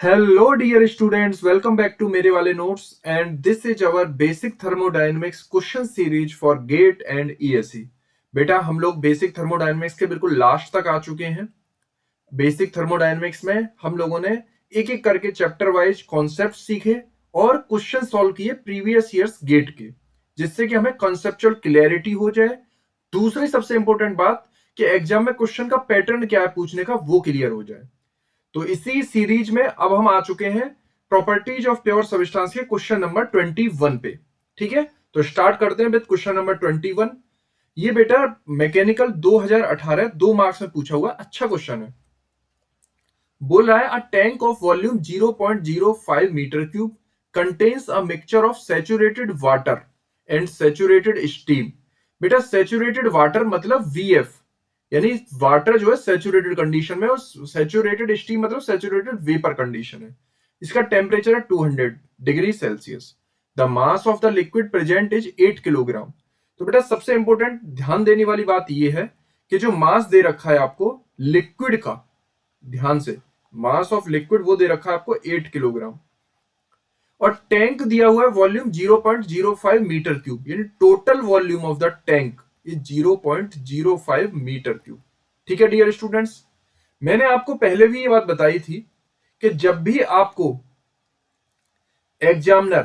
Hello dear students, welcome back to मेरे वाले notes and this is our basic thermodynamics question series for GATE and ESE. बेटा हम लोग basic thermodynamics के बिल्कुल लास्ट तक आ चुके हैं। बेसिक थर्मोडायनेमिक्स में हम लोगों ने एक एक करके चैप्टर वाइज कॉन्सेप्ट सीखे और क्वेश्चन सॉल्व किए प्रीवियस ईयर्स गेट के, जिससे कि हमें कॉन्सेप्चुअल क्लैरिटी हो जाए। दूसरी सबसे इंपॉर्टेंट बात कि एग्जाम में क्वेश्चन का पैटर्न क्या है पूछने का, वो क्लियर हो जाए। तो इसी सीरीज में अब हम आ चुके हैं प्रॉपर्टीज ऑफ प्योर सब्सटेंस के क्वेश्चन नंबर 21 पे। ठीक है, तो स्टार्ट करते हैं विद क्वेश्चन नंबर 21। ये बेटा मैकेनिकल 2018 2 मार्क्स में पूछा हुआ अच्छा क्वेश्चन है। बोल रहा है a tank of volume 0.05 metre cube contains a mixture of saturated water and saturated steam. बेटा सैचुरेटेड वाटर मतलब वीएफ, यानी वाटर जो है सैचुरेटेड कंडीशन में, और सैचुरेटेड स्टीम मतलब सैचुरेटेड वेपर कंडीशन है। इसका टेम्परेचर है 200 degree Celsius. The mass of the liquid present is 8 kilogram. तो बेटा सबसे इंपॉर्टेंट ध्यान देने वाली बात यह है कि जो मास दे रखा है आपको लिक्विड का, ध्यान से, मास ऑफ लिक्विड वो दे रखा है आपको 8 किलोग्राम, और टैंक दिया हुआ है वॉल्यूम 0.05 मीटर क्यूब, यानी total volume of the tank is 0.05 metre cube. ठीक है डियर स्टूडेंट्स, मैंने आपको पहले भी ये बात बताई थी कि जब भी आपको एग्जामिनर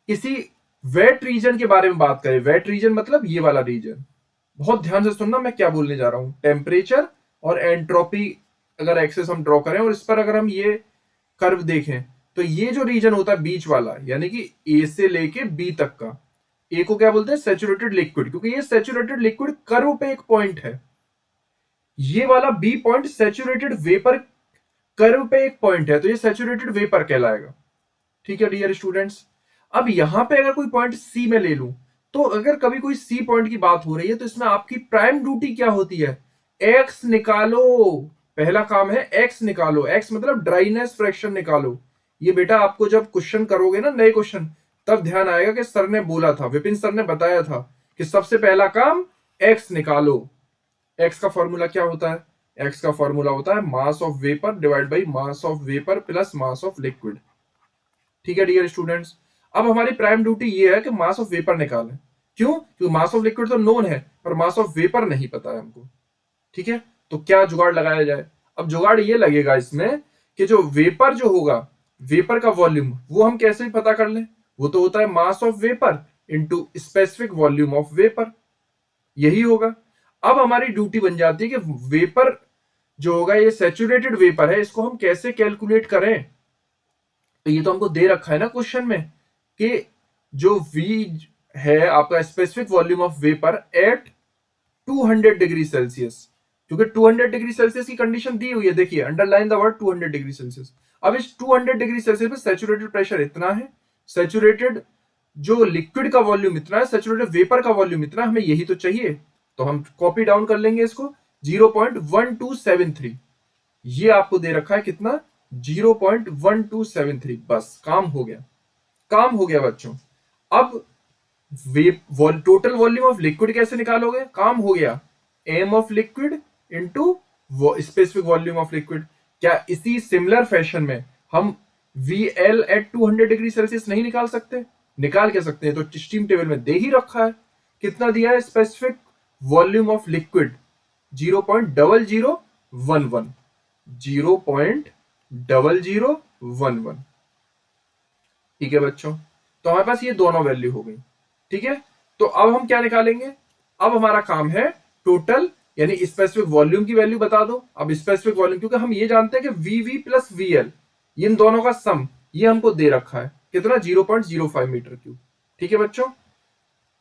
किसी वेट रीजन के बारे में बात करे, वेट रीजन मतलब ये वाला रीजन, बहुत ध्यान से सुनना मैं क्या बोलने जा रहा हूं। टेम्परेचर और एंट्रोपी अगर एक्सेस हम ड्रॉ करें और इस पर अगर हम ये कर्व देखें, तो ये जो रीजन होता है बीच वाला, यानी कि ए से लेके बी तक का, ए को क्या बोलते हैं सैचुरेटेड लिक्विड, क्योंकि ये सैचुरेटेड लिक्विड कर्व पे एक पॉइंट है। ये वाला B point saturated vapour curve पे एक पॉइंट है, तो ये सैचुरेटेड वेपर कहलाएगा। ठीक है डियर स्टूडेंट्स, अब यहां पे अगर कोई पॉइंट सी में ले लूं, तो अगर कभी कोई सी पॉइंट की बात हो रही है तो इसमें आपकी प्राइम ड्यूटी क्या होती है, एक्स निकालो। पहला काम है एक्स निकालो, एक्स मतलब ड्राइनेस फ्रैक्शन निकालो। ये बेटा आपको जब क्वेश्चन करोगे ना, नए क्वेश्चन, तब ध्यान आएगा कि सर ने बोला था, विपिन सर ने बताया था कि सबसे पहला काम एक्स निकालो। एक्स का फॉर्मूला क्या होता है, एक्स का फॉर्मूला होता है mass of vapour divide by mass of vapour plus mass of liquid. ठीक है डियर स्टूडेंट्स, अब हमारी प्राइम ड्यूटी ये है कि मास ऑफ वेपर निकालें। क्यों? क्योंकि मास ऑफ लिक्विड तो नोन है, पर मास ऑफ वेपर नहीं पता है हमको। ठीक है, तो क्या जुगाड़ लगाया जाए? अब जुगाड़ ये लगेगा इसमें कि जो वेपर जो होगा, वेपर का वॉल्यूम, वो हम कैसे भी पता कर लें। वो तो होता है mass of vapour into specific volume of vapour, यही होगा। अब हमारी ड्यूटी बन जाती है कि वेपर जो होगा, ये सैचुरेटेड वेपर है, इसको हम कैसे कैलकुलेट करें। तो ये तो हमको दे रखा है ना क्वेश्चन में कि जो V है आपका specific volume of vapour eight 200 degree Celsius, क्योंकि 200 डिग्री सेल्सियस की कंडीशन दी हुई है, देखिए underline the word 200 degree Celsius. अब इस 200 डिग्री सेल्सियस पे सैचुरेटेड प्रेशर इतना है, सैचुरेटेड जो लिक्विड का वॉल्यूम इतना है, सैचुरेटेड वेपर का वॉल्यूम इतना, हमें यही तो चाहिए। तो हम कॉपी डाउन कर लेंगे इसको, 0.1273। ये आपको दे रखा है कितना, 0.1273। बस काम हो गया, काम हो गया बच्चों। अब टोटल वॉल्यूम ऑफ लिक्विड कैसे निकालोगे, काम हो गया, M of liquid into specific volume of liquid. क्या इसी सिमिलर फैशन में हम V L at 200 degree Celsius नहीं निकाल सकते? निकाल के सकते हैं, तो स्टीम टेबल में दे ही रखा है। कितना दिया है स्पेसिफिक वॉल्यूम ऑफ लिक्विड, 0.0011, 0.0011। ठीक है बच्चों, तो हमारे पास ये दोनों वैल्यू हो गई। ठीक है, तो अब हम क्या निकालेंगे, अब हमारा काम है टोटल, यानी स्पेसिफिक वॉल्यूम की वैल्यू बता दो। अब स्पेसिफिक वॉल्यूम, क्योंकि हम ये जानते हैं कि वीवी प्लस वीएल, इन दोनों का सम ये हमको दे रखा है कितना, 0.05 मीटर क्यूब। ठीक है बच्चों,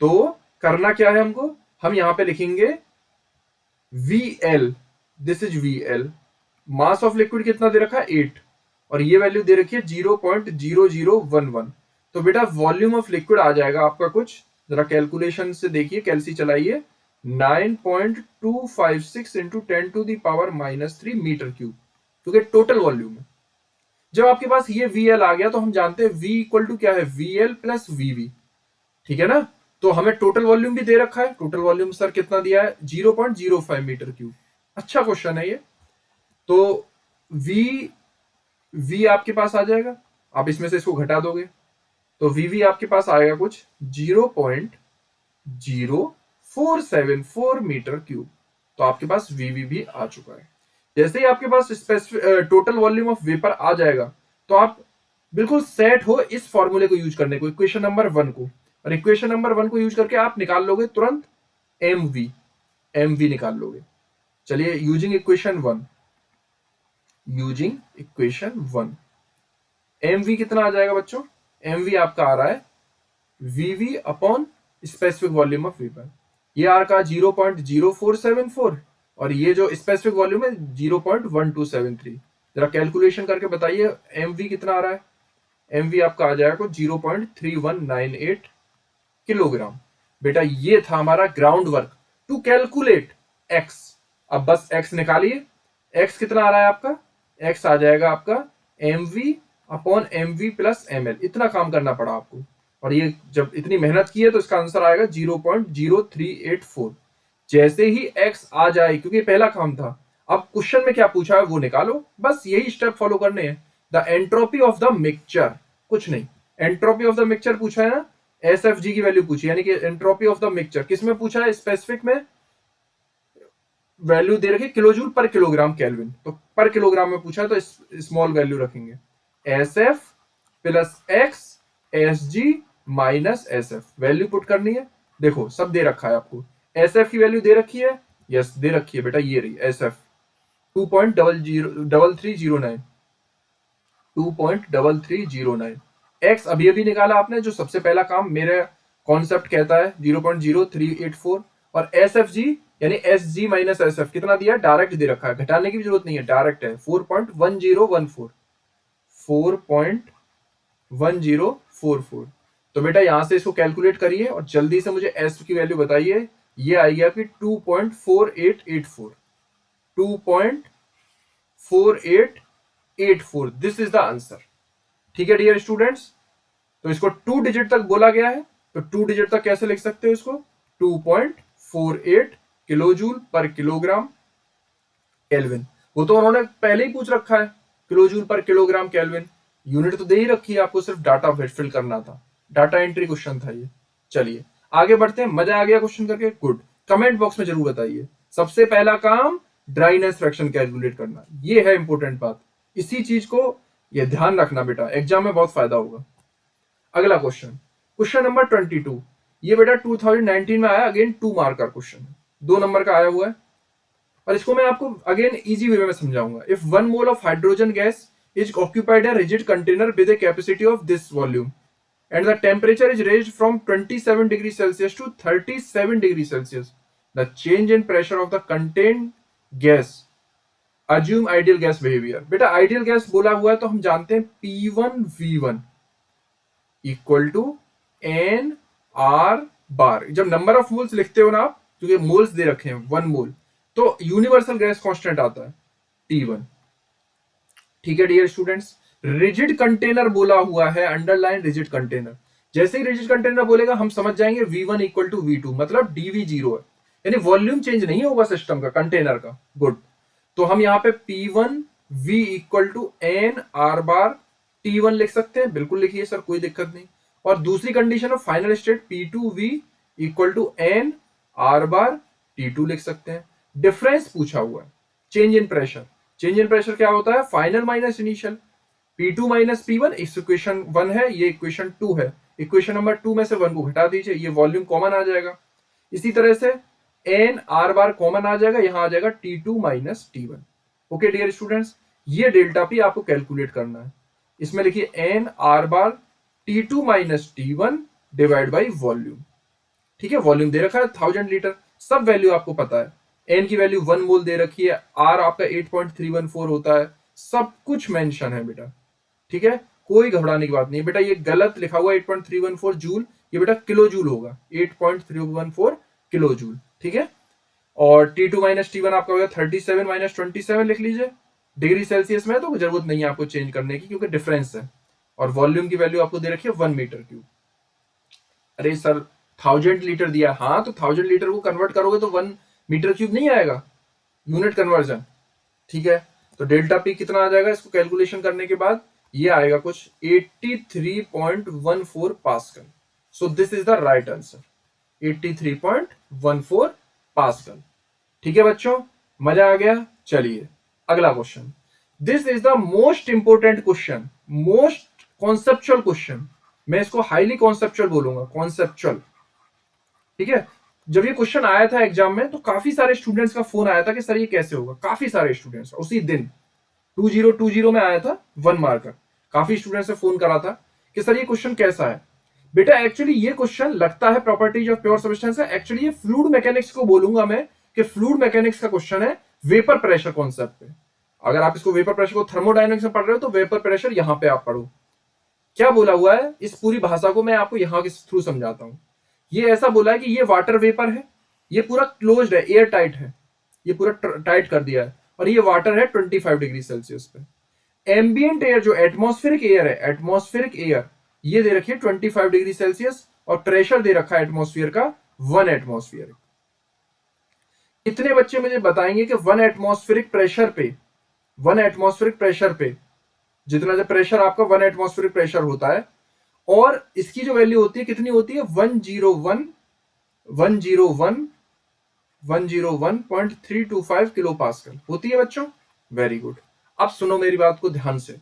तो करना क्या है हमको, हम यहां पे लिखेंगे VL, this is VL. Mass of liquid कितना दे रखा है 8, और ये वैल्यू दे रखी है 0.0011। तो बेटा वॉल्यूम ऑफ लिक्विड आ जाएगा आपका कुछ, जरा कैलकुलेशन से देखिए, कैलसी चलाइए, 9.256 इंटू 10⁻³ मीटर क्यूब, क्योंकि टोटल वॉल्यूम है। जब आपके पास ये VL आ गया तो हम जानते हैं V इक्वल टू क्या है, VL प्लस VV। ठीक है ना, तो हमें टोटल वॉल्यूम भी दे रखा है, टोटल वॉल्यूम सर कितना दिया है, 0.05 मीटर क्यूब। अच्छा क्वेश्चन है ये। तो V V आपके पास आ जाएगा, आप इसमें से इसको घटा दोगे तो VV आपके पास आएगा कुछ 0.0474 मीटर क्यूब। तो आपके पास VV भी आ चुका है। जैसे ही आपके पास specific total volume of vapour आ जाएगा तो आप बिल्कुल सेट हो इस फॉर्मूले को यूज करने को, इक्वेशन नंबर 1 को। और इक्वेशन नंबर 1 को यूज करके आप निकाल लोगे तुरंत एमवी निकाल लोगे। चलिए यूजिंग इक्वेशन 1 एमवी कितना आ जाएगा बच्चों? एमवी आपका आ रहा है VV upon specific volume of vapour. ये आर का 0.0474 और ये जो स्पेसिफिक वॉल्यूम है 0.1273। जरा कैलकुलेशन करके बताइए एमवी कितना आ रहा है? एमवी आपका आ जाएगा 0.3198 किलोग्राम। बेटा ये था हमारा ground work to calculate X. अब बस एक्स निकालिए। एक्स कितना आ रहा है आपका? एक्स आ जाएगा आपका MV upon MV plus ML. इतना काम करना पड़ा आपको, और ये जब इतनी मेहनत की है तो इसका आंसर आएगा 0.0384। जैसे ही एक्स आ जाए, क्योंकि पहला काम था, अब क्वेश्चन में क्या पूछा है वो निकालो, बस यही स्टेप फॉलो करने हैं। The entropy of the mixture, कुछ नहीं, एंट्रोपी ऑफ द मिक्सचर पूछा है ना, एसएफजी की वैल्यू पूछी, यानी कि एंट्रोपी ऑफ द मिक्सचर किसमें पूछा है? स्पेसिफिक में वैल्यू दे रखी किलोजूल पर किलोग्राम केल्विन, तो पर किलोग्राम में पूछा है तो स्मॉल वैल्यू रखेंगे। S F plus x S G minus S F, value put करनी है। देखो सब दे रखा है आपको। एस एफ की वैल्यू दे रखी है, यस दे रखी है बेटा, ये रही एस एफ 2.3309 2.3309। एक्स अभी अभी निकाला आपने, जो सबसे पहला काम मेरा कॉन्सेप्ट कहता है 0.0384। और एस एफ जी यानी S G minus S F कितना दिया? डायरेक्ट दे रखा है, घटाने की भी जरूरत नहीं है, डायरेक्ट है 4.1014 4.1044। तो बेटा यहां से इसको कैलकुलेट करिए और जल्दी से मुझे एस की वैल्यू बताइए। ये आएगी आपकी 2.4884 2.4884। This is the answer. ठीक है डियर स्टूडेंट्स, तो इसको 2 डिजिट तक बोला गया है, तो 2 डिजिट तक कैसे लिख सकते हो इसको? 2.48 किलोजूल पर किलोग्राम केल्विन। वो तो उन्होंने पहले ही पूछ रखा है, किलोजूल पर किलोग्राम केल्विन। यूनिट तो दे ही रखी है आपको, सिर्फ डाटा फिल करना था, डाटा एंट्री क्वेश्चन था ये। चलिए आगे बढ़ते हैं। मजा आ गया क्वेश्चन करके? गुड। कमेंट बॉक्स में जरूर बताइए। सबसे पहला काम ड्राइनेस फ्रैक्शन कैलकुलेट करना, ये है इंपॉर्टेंट बात। इसी चीज को ये ध्यान रखना बेटा, एग्जाम में बहुत फायदा होगा। अगला क्वेश्चन, क्वेश्चन नंबर 22। ये बेटा 2019 में आया, अगेन 2 मार्क का क्वेश्चन है, 2 नंबर का आया हुआ है। और इसको मैं आपको अगेन इजी वे में समझाऊंगा। If 1 mole of hydrogen gas is occupied a rigid container with a capacity of this volume and the temperature is raised from 27 degrees Celsius to 37 degrees Celsius, the change in pressure of the contained gas assume ideal gas behavior। बेटा ideal gas बोला हुआ है तो हम जानते हैं P1V1 equal to N R bar. जब number of moles लिखते हो ना आप, क्योंकि मोल्स दे रखे हैं 1 मोल, तो यूनिवर्सल गैस कांस्टेंट आता है T1। ठीक है डियर स्टूडेंट्स, रिजिड कंटेनर बोला हुआ है, अंडरलाइन रिजिड कंटेनर। जैसे ही रिजिड कंटेनर बोलेगा हम समझ जाएंगे V1 इक्वल टू V2, मतलब dV 0 है, यानी वॉल्यूम चेंज नहीं होगा सिस्टम का, कंटेनर का। गुड। तो हम यहाँ पे P1V equal to N R bar T1 लिख सकते हैं, बिल्कुल लिखिए सर, कोई दिक्कत नहीं। और दूसरी condition of final state P2V equal to N R bar T2 लिख सकते हैं। डिफरेंस पूछा हुआ है, change in pressure. Change in pressure क्या होता है? Final minus initial. P2 minus P1 equation 1 है, ये इक्वेशन 2 है। इक्वेशन नंबर 2 में से 1 को घटा दीजिए, ये वॉल्यूम कॉमन आ जाएगा। इसी तरह से एन आर बार कॉमन आ जाएगा, यहां आ जाएगा T2 minus T1। Okay dear students, ये डेल्टा पी आपको कैलकुलेट करना है। इसमें लिखिए N R bar T2 minus T1 divide by volume. ठीक है, वॉल्यूम दे रखा है 1000 लीटर, सब वैल्यू आपको पता है। एन की वैल्यू 1 मोल दे रखी है, आर आपका 8.314 होता है, सब कुछ मेंशन है बेटा। ठीक है, कोई घबराने की बात नहीं बेटा। ये गलत लिखा हुआ 8.314 जूल, ये बेटा किलो जूल होगा, 8.314 किलो जूल। ठीक है, और T2 माइनस T1 आपका होगा 37 माइनस 27 लिख लीजिए। डिग्री सेल्सियस में तो जरूरत नहीं है आपको चेंज करने की, क्योंकि डिफरेंस है। और वॉल्यूम की वैल्यू आपको दे रखी है 1 मीटर क्यूब। अरे सर 1000 लीटर दिया, हाँ तो 1000 लीटर को कन्वर्ट करोगे तो 1 मीटर क्यूब नहीं आएगा, यूनिट कन्वर्जन। ठीक है, तो डेल्टा पी कितना आ जाएगा इसको कैलकुलेशन करने के बाद, ये आएगा कुछ 83.14 pascal. So this is the right answer, 83.14 pascal. ठीक है बच्चों, मजा आ गया। चलिए अगला question, this is the most important question, most conceptual question. मैं इसको हाईली कॉन्सेप्चुअल बोलूंगा, कॉन्सेप्चुअल। ठीक है, जब ये क्वेश्चन आया था एग्जाम में तो काफी सारे स्टूडेंट्स का फोन आया था कि सर ये कैसे होगा, काफी सारे स्टूडेंट्स उसी दिन 2020 में आया था 1 मार्कर, काफी स्टूडेंट्स ने फोन करा था कि सर ये क्वेश्चन कैसा है। बेटा एक्चुअली ये क्वेश्चन लगता है प्रॉपर्टीज ऑफ प्योर सब्सटेंस है, एक्चुअली ये फ्लूइड मैकेनिक्स को बोलूंगा मैं कि फ्लूइड मैकेनिक्स का क्वेश्चन है वेपर प्रेशर कॉन्सेप्ट पे। अगर आप इसको वेपर प्रेशर को थर्मोडायनेमिक्स में पढ़ रहे हो तो वेपर प्रेशर यहां पे आप पढ़ो। क्या बोला हुआ है, इस पूरी भाषा को मैं आपको यहां के थ्रू समझाता हूं। ये ऐसा बोला है कि ये वाटर वेपर है, ये पूरा क्लोज्ड है, एयर टाइट है, ये पूरा टाइट कर दिया है, और ये वाटर है 25 डिग्री सेल्सियस पे। एम्बियंट एयर जो एटमॉस्फेरिक एयर है, एटमॉस्फेरिक एयर ये दे रखी है 25 डिग्री सेल्सियस, और प्रेशर दे रखा है एटमॉस्फेयर का 1 एटमॉस्फेयर। कितने बच्चे मुझे बताएंगे कि 1 एटमॉस्फेरिक प्रेशर पे, 1 एटमॉस्फेरिक प्रेशर पे, जितना जब प्रेशर आपका 1 एटमॉस्फेरिक प्रेशर होता है और इसकी जो वैल्यू होती है कितनी होती है, 101.325 किलो पास्कल होती है बच्चों। Very good. अब सुनो मेरी बात को ध्यान से,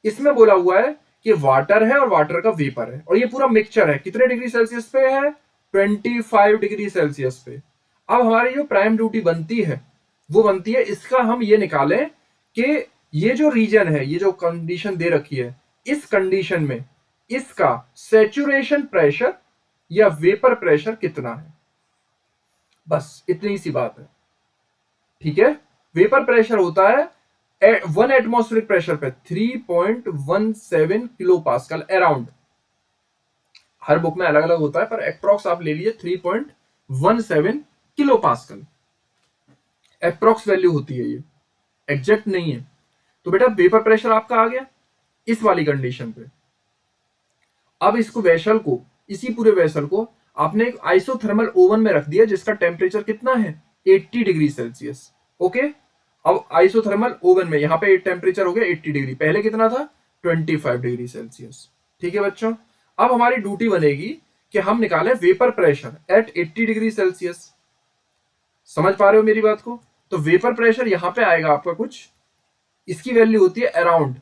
इसमें बोला हुआ है कि वाटर है और वाटर का वेपर है, और ये पूरा मिक्सचर है, कितने डिग्री सेल्सियस पे है, 25 डिग्री सेल्सियस पे। अब हमारी जो प्राइम ड्यूटी बनती है वो बनती है इसका हम ये निकालें कि ये जो रीजन है, ये जो कंडीशन दे रखी है, इस कंडीशन में इसका सैचुरेशन प्रेशर या वेपर प्रेशर कितना है, बस इतनी सी बात है। ठीक है, वेपर प्रेशर होता है 1 एटमॉस्फेरिक प्रेशर पे 3.17 किलो पास्कल अराउंड। हर बुक में अलग अलग होता है पर अप्रॉक्स आप ले लीजिए 3.17 किलो पास्कल अप्रॉक्स वैल्यू होती है, ये एग्जैक्ट नहीं है। तो बेटा वेपर प्रेशर आपका आ गया इस वाली कंडीशन पे। अब इसको वेसल को, इसी पूरे वेसल को आपने एक आइसोथर्मल ओवन में रख दिया जिसका टेम्परेचर कितना है 80 डिग्री सेल्सियस। ओके, अब आइसोथर्मल ओवन में यहां पे टेम्परेचर हो गया 80 डिग्री, पहले कितना था 25 डिग्री सेल्सियस। ठीक है बच्चों, अब हमारी ड्यूटी बनेगी कि हम निकालें vapour pressure at 80 degree Celsius. समझ पा रहे हो मेरी बात को? तो वेपर प्रेशर यहां पे आएगा आपका कुछ, इसकी वैल्यू होती है अराउंड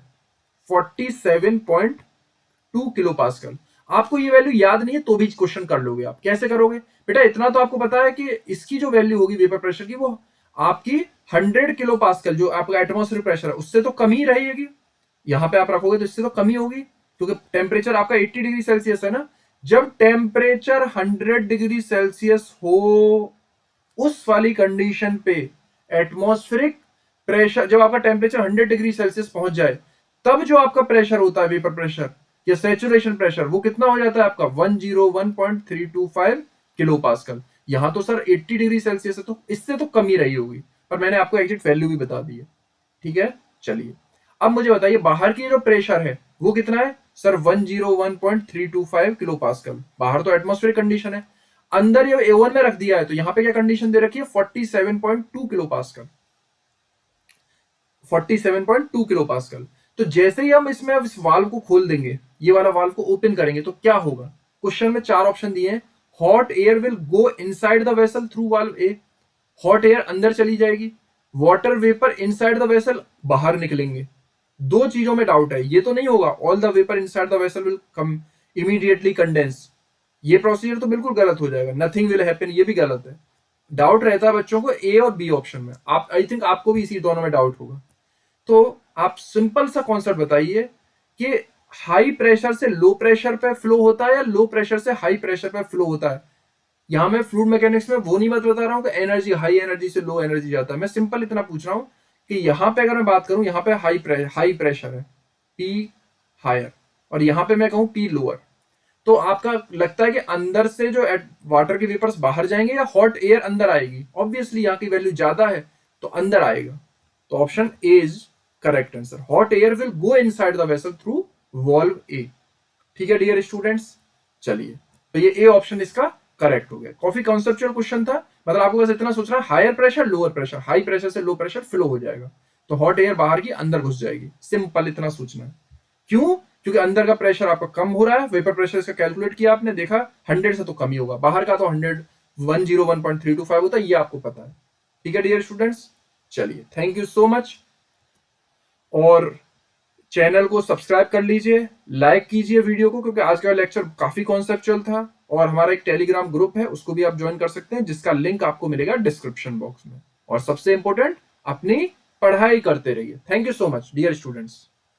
47.2 किलो पास्कल। आपको ये वैल्यू याद नहीं है तो भी क्वेश्चन कर लोगे आप। कैसे करोगे बेटा, इतना तो आपको पता है कि इसकी जो वैल्यू होगी वेपर प्रेशर की वो आपकी 100 किलो पास्कल जो आपका एटमॉस्फेरिक प्रेशर है उससे तो कम ही रहेगी। यहां पे आप रखोगे तो इससे तो कम ही होगी क्योंकि टेम्परेचर आपका 80 डिग्री सेल्सियस है ना। जब टेम्परेचर 100 डिग्री सेल्सियस हो उस वाली कंडीशन पे एटमॉस्फेरिक प्रेशर, जब आपका टेम्परेचर 100 डिग्री सेल्सियस पहुंच जाए तब जो आपका प्रेशर होता है वेपर प्रेशर या सैचुरेशन प्रेशर वो कितना हो जाता है आपका 101.325 किलो पास्कल। यहां तो सर 80 डिग्री सेल्सियस है तो इससे तो कम ही रही होगी, पर मैंने आपको एग्जैक्ट वैल्यू भी बता दी है। ठीक है, चलिए अब मुझे बताइए बाहर की जो प्रेशर है वो कितना है सर 101.325 किलो पास्कल। बाहर तो एटमॉस्फेरिक कंडीशन है, अंदर ये A1 में रख दिया है तो यहां पे क्या कंडीशन दे रखी है 47.2 किलो पास्कल, 47.2 किलो पास्कल। तो जैसे ही हम इसमें अब इस वाल्व को खोल देंगे, ये वाला वाल्व को ओपन करेंगे तो क्या होगा। क्वेश्चन में 4 ऑप्शन दिए हैं। Hot air will go inside the vessel through valve A, hot air अंदर चली जाएगी। Water vapour inside the vessel बाहर निकलेंगे। दो चीजों में डाउट है, ये तो नहीं होगा all the vapour inside the vessel will come immediately condense, ये प्रोसीजर तो बिल्कुल गलत हो जाएगा। नथिंग विल हैपन ये भी गलत है। डाउट रहता है बच्चों को ए और बी ऑप्शन में। आप आई थिंक आपको भी इसी दोनों में डाउट होगा। तो आप सिंपल सा कॉन्सेप्ट बताइए कि हाई प्रेशर से लो प्रेशर पे फ्लो होता है या लो प्रेशर से हाई प्रेशर पे फ्लो होता है। यहां मैं फ्लूइड मैकेनिक्स में वो नहीं बात बता रहा हूं कि एनर्जी हाई एनर्जी से लो एनर्जी जाता है। मैं सिंपल इतना पूछ रहा हूं कि यहां पे अगर मैं बात करूं, यहां पे हाई प्रेशर है पी हायर और यहां पे मैं कहूं पी लोअर, तो आपका लगता है कि अंदर से जो वाटर के वेपर्स बाहर जाएंगे या हॉट एयर अंदर आएगी। ऑब्वियसली यहाँ की वैल्यू ज्यादा है तो अंदर आएगा, तो option A is correct answer. Hot air will go inside the vessel through valve A. ठीक है डियर स्टूडेंट्स, चलिए तो ये ए ऑप्शन इसका करेक्ट हो गया। काफी कॉन्सेप्चुअल क्वेश्चन था, मतलब आपको बस इतना सोचना higher pressure lower pressure, high pressure से लो प्रेशर फ्लो हो जाएगा। तो हॉट एयर बाहर की अंदर घुस जाएगी। सिंपल इतना सोचना है। क्यों? क्योंकि अंदर का प्रेशर आपका कम हो रहा है, वेपर प्रेशर इसका कैलकुलेट किया आपने, देखा 100 से तो कम ही होगा, बाहर का तो 100 101.325 होता है, ये आपको पता है। ठीक है डियर स्टूडेंट्स, चलिए थैंक यू सो मच, और चैनल को सब्सक्राइब कर लीजिए, लाइक कीजिए वीडियो को, क्योंकि आज का लेक्चर काफी कॉन्सेप्चुअल था। और हमारा एक टेलीग्राम ग्रुप है, उसको भी आप ज्वाइन कर सकते हैं, जिसका लिंक आपको मिलेगा डिस्क्रिप्शन बॉक्स में। और सबसे इंपॉर्टेंट, अपनी पढ़ाई करते रहिए। Thank you so much dear students.